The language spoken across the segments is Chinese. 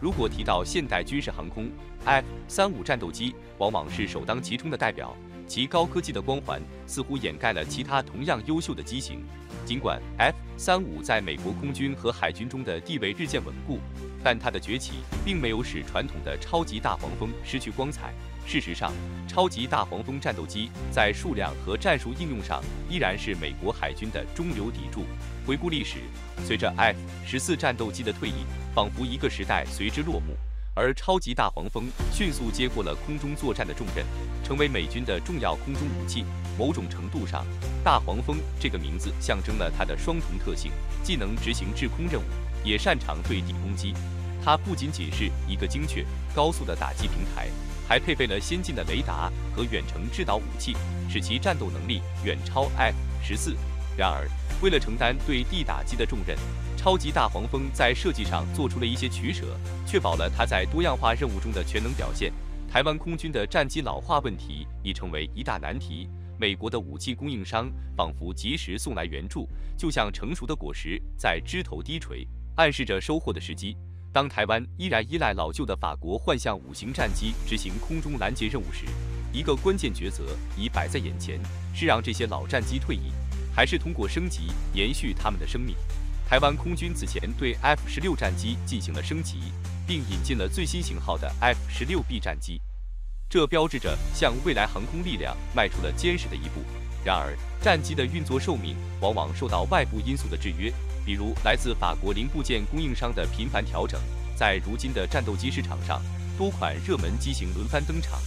如果提到现代军事航空 ，F-35战斗机往往是首当其冲的代表，其高科技的光环似乎掩盖了其他同样优秀的机型。尽管 F-35在美国空军和海军中的地位日渐稳固，但它的崛起并没有使传统的超级大黄蜂失去光彩。事实上，超级大黄蜂战斗机在数量和战术应用上依然是美国海军的中流砥柱。回顾历史，随着 F-14战斗机的退役，仿佛一个时代随之落幕，而超级大黄蜂迅速接过了空中作战的重任，成为美军的重要空中武器。某种程度上，大黄蜂这个名字象征了它的双重特性，既能执行制空任务，也擅长对地攻击。它不仅仅是一个精确、高速的打击平台，还配备了先进的雷达和远程制导武器，使其战斗能力远超 F-14。然而，为了承担对地打击的重任，超级大黄蜂在设计上做出了一些取舍，确保了它在多样化任务中的全能表现。台湾空军的战机老化问题已成为一大难题，美国的武器供应商仿佛及时送来援助，就像成熟的果实在枝头低垂，暗示着收获的时机。当台湾依然依赖老旧的法国幻象5型战机执行空中拦截任务时，一个关键抉择已摆在眼前：是让这些老战机退役，还是通过升级延续他们的生命？台湾空军此前对 F-16战机进行了升级，并引进了最新型号的 F-16B 战机，这标志着向未来航空力量迈出了坚实的一步。然而，战机的运作寿命往往受到外部因素的制约，比如来自法国零部件供应商的频繁调整。在如今的战斗机市场上，多款热门机型轮番登场，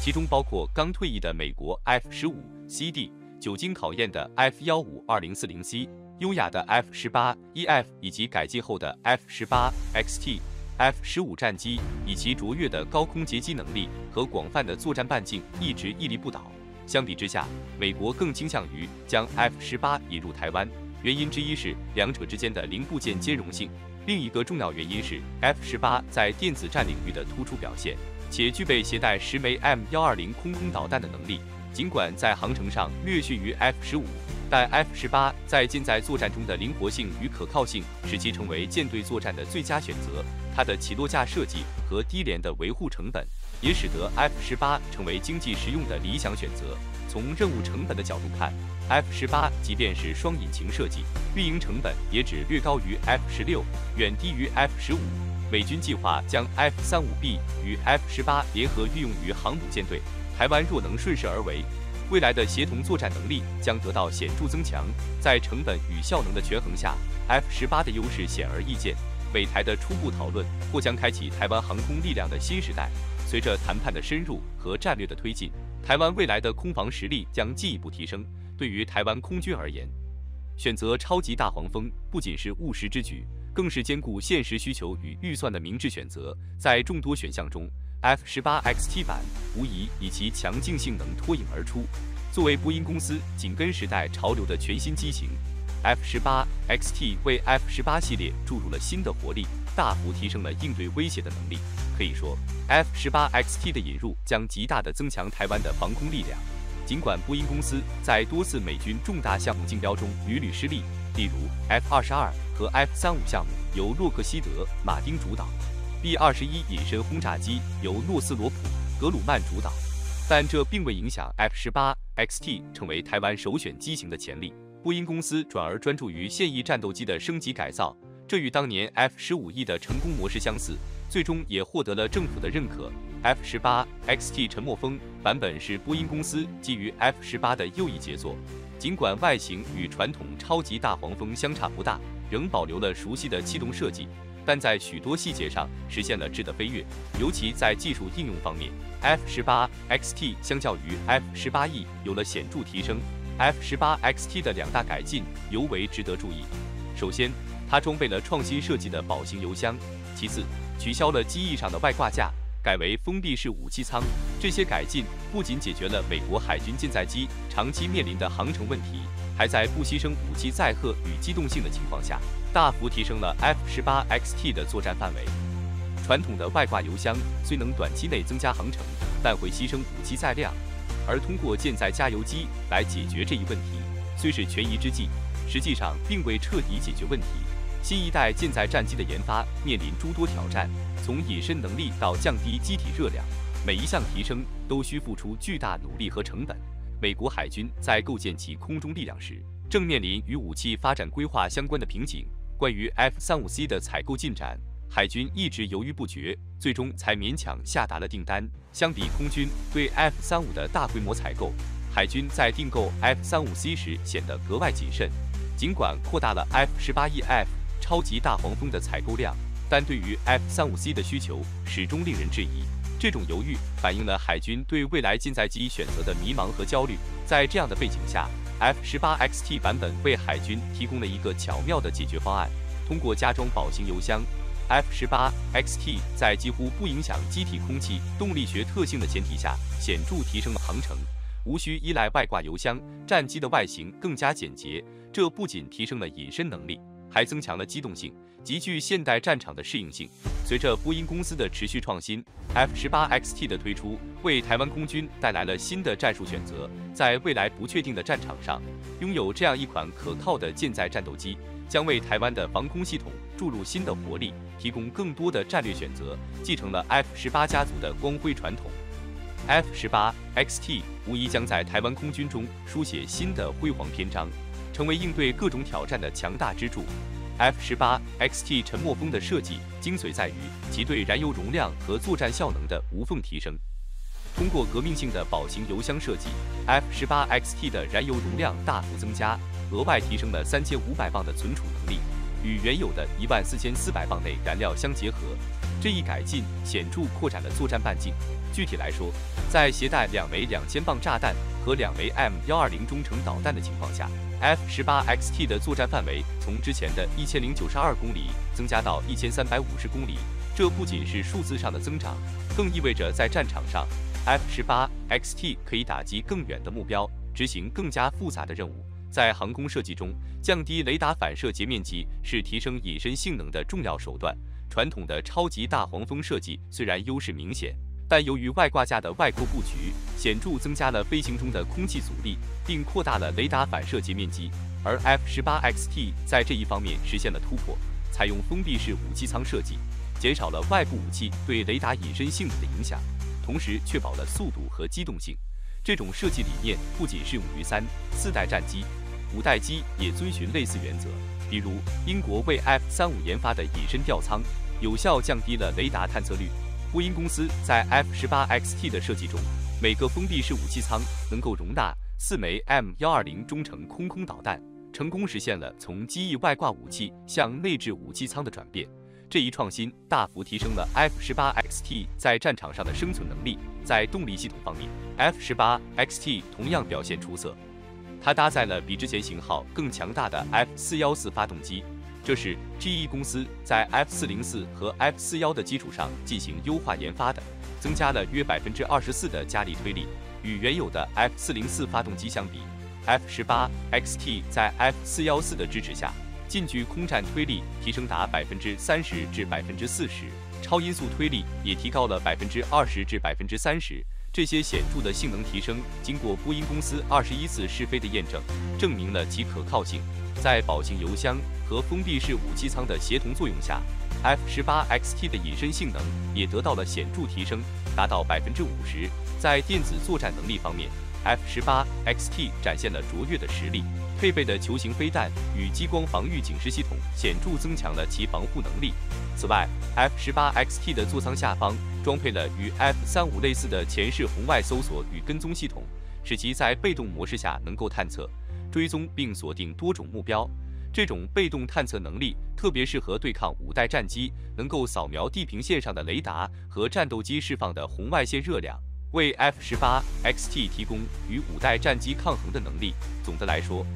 其中包括刚退役的美国 F-15CD、久经考验的 F-15-2040C、优雅的 F-18EF 以及改进后的 F-18XT。F-15战机以其卓越的高空截击能力和广泛的作战半径一直屹立不倒。相比之下，美国更倾向于将 F-18引入台湾，原因之一是两者之间的零部件兼容性，另一个重要原因是 F-18在电子战领域的突出表现，且具备携带10枚 M120空空导弹的能力。尽管在航程上略逊于 F-15，但 F-18在舰载作战中的灵活性与可靠性使其成为舰队作战的最佳选择。它的起落架设计和低廉的维护成本也使得 F-18成为经济实用的理想选择。从任务成本的角度看， F-18即便是双引擎设计，运营成本也只略高于 F-16，远低于 F-15。美军计划将 F-35B 与 F-18联合运用于航母舰队，台湾若能顺势而为，未来的协同作战能力将得到显著增强。在成本与效能的权衡下， F-18的优势显而易见。美台的初步讨论或将开启台湾航空力量的新时代。随着谈判的深入和战略的推进，台湾未来的空防实力将进一步提升。对于台湾空军而言，选择超级大黄蜂不仅是务实之举，更是兼顾现实需求与预算的明智选择。在众多选项中， F-18XT 版无疑以其强劲性能脱颖而出。作为波音公司紧跟时代潮流的全新机型， F-18XT 为 F-18系列注入了新的活力，大幅提升了应对威胁的能力。可以说， F-18XT 的引入将极大地增强台湾的防空力量。尽管波音公司在多次美军重大项目竞标中屡屡失利，例如 F-22和 F-35项目由洛克希德·马丁主导， B-21隐身轰炸机由诺斯罗普·格鲁曼主导，但这并未影响 F-18XT 成为台湾首选机型的潜力。波音公司转而专注于现役战斗机的升级改造，这与当年 F-15E 的成功模式相似，最终也获得了政府的认可。F-18XT 沉默风版本是波音公司基于 F-18的又一杰作，尽管外形与传统超级大黄蜂相差不大，仍保留了熟悉的气动设计，但在许多细节上实现了质的飞跃，尤其在技术应用方面， F-18XT 相较于 F-18E 有了显著提升。F-18XT 的两大改进尤为值得注意。首先，它装备了创新设计的宝型油箱；其次，取消了机翼上的外挂架，改为封闭式武器舱。这些改进不仅解决了美国海军舰载机长期面临的航程问题，还在不牺牲武器载荷与机动性的情况下，大幅提升了 F-18XT 的作战范围。传统的外挂油箱虽能短期内增加航程，但会牺牲武器载量，而通过舰载加油机来解决这一问题，虽是权宜之计，实际上并未彻底解决问题。新一代舰载战机的研发面临诸多挑战，从隐身能力到降低机体热量，每一项提升都需付出巨大努力和成本。美国海军在构建其空中力量时，正面临与武器发展规划相关的瓶颈。关于 F-35C 的采购进展，海军一直犹豫不决，最终才勉强下达了订单。相比空军对 F-35的大规模采购，海军在订购 F-35C 时显得格外谨慎。尽管扩大了 F-18E/F 超级大黄蜂的采购量，但对于 F-35C 的需求始终令人质疑。这种犹豫反映了海军对未来舰载机选择的迷茫和焦虑。在这样的背景下， F-18XT 版本为海军提供了一个巧妙的解决方案。通过加装保型油箱， F-18XT 在几乎不影响机体空气动力学特性的前提下，显著提升了航程，无需依赖外挂油箱，战机的外形更加简洁。这不仅提升了隐身能力，还增强了机动性，极具现代战场的适应性。随着波音公司的持续创新， F-18XT 的推出为台湾空军带来了新的战术选择。在未来不确定的战场上，拥有这样一款可靠的舰载战斗机，将为台湾的防空系统注入新的活力，提供更多的战略选择，继承了 F-18家族的光辉传统。F-18XT 无疑将在台湾空军中书写新的辉煌篇章，成为应对各种挑战的强大支柱。F-18XT 沉没风的设计精髓在于其对燃油容量和作战效能的无缝提升。通过革命性的保型油箱设计， F-18XT 的燃油容量大幅增加，额外提升了3500磅的存储能力，与原有的14400磅内燃料相结合。这一改进显著扩展了作战半径。具体来说，在携带2枚2000磅炸弹和2枚 M120中程导弹的情况下， F-18XT 的作战范围从之前的1092公里增加到1350公里。这不仅是数字上的增长，更意味着在战场上， F-18XT 可以打击更远的目标，执行更加复杂的任务。在航空设计中，降低雷达反射截面积是提升隐身性能的重要手段。传统的超级大黄蜂设计虽然优势明显，但由于外挂架的外扩布局，显著增加了飞行中的空气阻力，并扩大了雷达反射截面积。而 F-18XT 在这一方面实现了突破，采用封闭式武器舱设计，减少了外部武器对雷达隐身性能的影响，同时确保了速度和机动性。这种设计理念不仅适用于3、4代战机，5代机也遵循类似原则。比如，英国为 F-35研发的隐身吊舱，有效降低了雷达探测率。波音公司在 F-18XT 的设计中，每个封闭式武器舱能够容纳4枚 M120中程空导弹，成功实现了从机翼外挂武器向内置武器舱的转变。这一创新大幅提升了 F-18XT 在战场上的生存能力。在动力系统方面， F-18XT 同样表现出色。它搭载了比之前型号更强大的 F-414发动机，这是 GE 公司在 F-404和 F-41的基础上进行优化研发的，增加了约24%的加力推力。与原有的 F-404发动机相比， F-18XT 在 F-414的支持下，近距空战推力提升达30%至40%，超音速推力也提高了20%至30%。这些显著的性能提升，经过波音公司21次试飞的验证，证明了其可靠性。在保型油箱和封闭式武器舱的协同作用下， F-18XT 的隐身性能也得到了显著提升，达到50%。在电子作战能力方面， F-18XT 展现了卓越的实力，配备的球形飞弹与激光防御警示系统显著增强了其防护能力。此外， F-18XT 的座舱下方装配了与 F-35类似的前视红外搜索与跟踪系统，使其在被动模式下能够探测、追踪并锁定多种目标。这种被动探测能力特别适合对抗5代战机能够扫描地平线上的雷达和战斗机释放的红外线热量，为 F-18XT 提供与5代战机抗衡的能力。总的来说，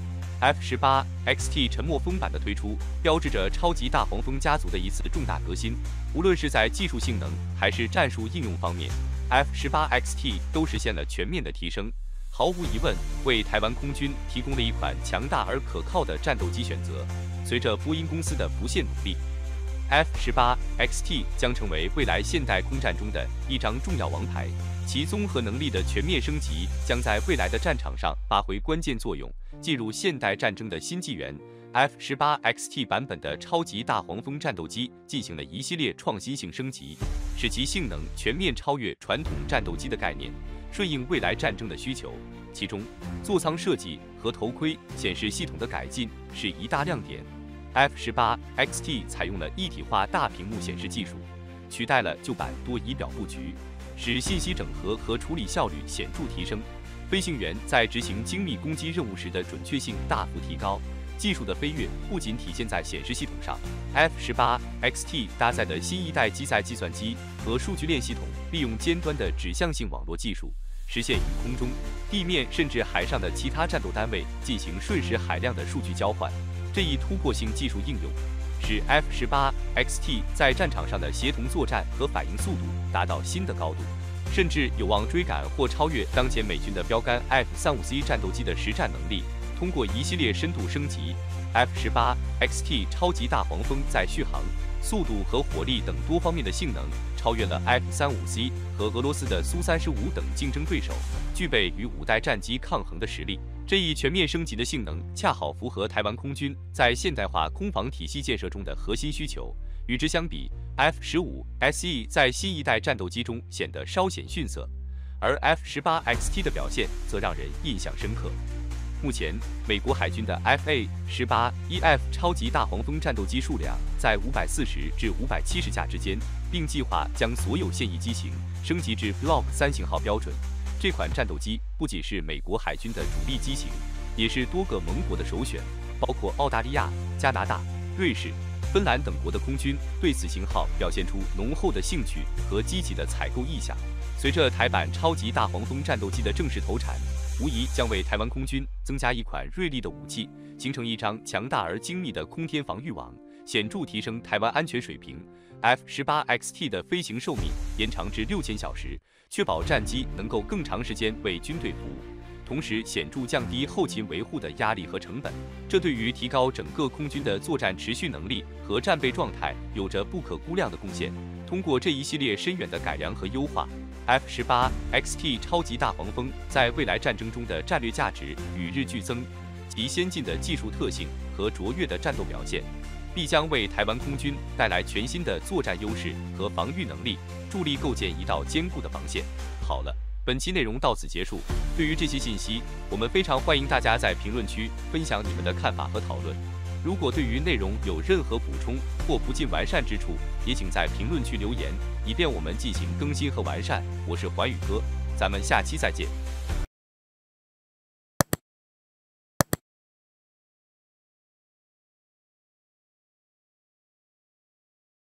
F-18XT 沉没风版的推出，标志着超级大黄蜂家族的一次重大革新。无论是在技术性能还是战术应用方面， F-18XT 都实现了全面的提升，毫无疑问为台湾空军提供了一款强大而可靠的战斗机选择。随着波音公司的不懈努力， F-18XT 将成为未来现代空战中的一张重要王牌。其综合能力的全面升级将在未来的战场上发挥关键作用。进入现代战争的新纪元， F-18XT 版本的超级大黄蜂战斗机进行了一系列创新性升级，使其性能全面超越传统战斗机的概念，顺应未来战争的需求。其中，座舱设计和头盔显示系统的改进是一大亮点。F-18XT 采用了一体化大屏幕显示技术，取代了旧版多仪表布局，使信息整合和处理效率显著提升。飞行员在执行精密攻击任务时的准确性大幅提高。技术的飞跃不仅体现在显示系统上 ，F-18XT 搭载的新一代机载计算机和数据链系统，利用尖端的指向性网络技术，实现与空中、地面甚至海上的其他战斗单位进行瞬时海量的数据交换。这一突破性技术应用，使 F-18XT 在战场上的协同作战和反应速度达到新的高度，甚至有望追赶或超越当前美军的标杆 F-35C 战斗机的实战能力。通过一系列深度升级 ，F-18XT 超级大黄蜂在续航、速度和火力等多方面的性能超越了 F-35C 和俄罗斯的苏35等竞争对手，具备与5代战机抗衡的实力。这一全面升级的性能恰好符合台湾空军在现代化空防体系建设中的核心需求。与之相比 ，F-15SE 在新一代战斗机中显得稍显逊色，而 F-18XT 的表现则让人印象深刻。目前，美国海军的 FA-18EF 超级大黄蜂战斗机数量在540至570架之间，并计划将所有现役机型升级至 Block 3型号标准。这款战斗机不仅是美国海军的主力机型，也是多个盟国的首选，包括澳大利亚、加拿大、瑞士、芬兰等国的空军对此型号表现出浓厚的兴趣和积极的采购意向。随着台版超级大黄蜂战斗机的正式投产，无疑将为台湾空军增加一款锐利的武器，形成一张强大而精密的空天防御网，显著提升台湾安全水平。F-18XT 的飞行寿命延长至6000小时，确保战机能够更长时间为军队服务，同时显著降低后勤维护的压力和成本。这对于提高整个空军的作战持续能力和战备状态有着不可估量的贡献。通过这一系列深远的改良和优化， F-18XT 超级大黄蜂在未来战争中的战略价值与日俱增，其先进的技术特性和卓越的战斗表现，必将为台湾空军带来全新的作战优势和防御能力，助力构建一道坚固的防线。好了，本期内容到此结束。对于这些信息，我们非常欢迎大家在评论区分享你们的看法和讨论。如果对于内容有任何补充或不尽完善之处，也请在评论区留言，以便我们进行更新和完善。我是寰宇哥，咱们下期再见。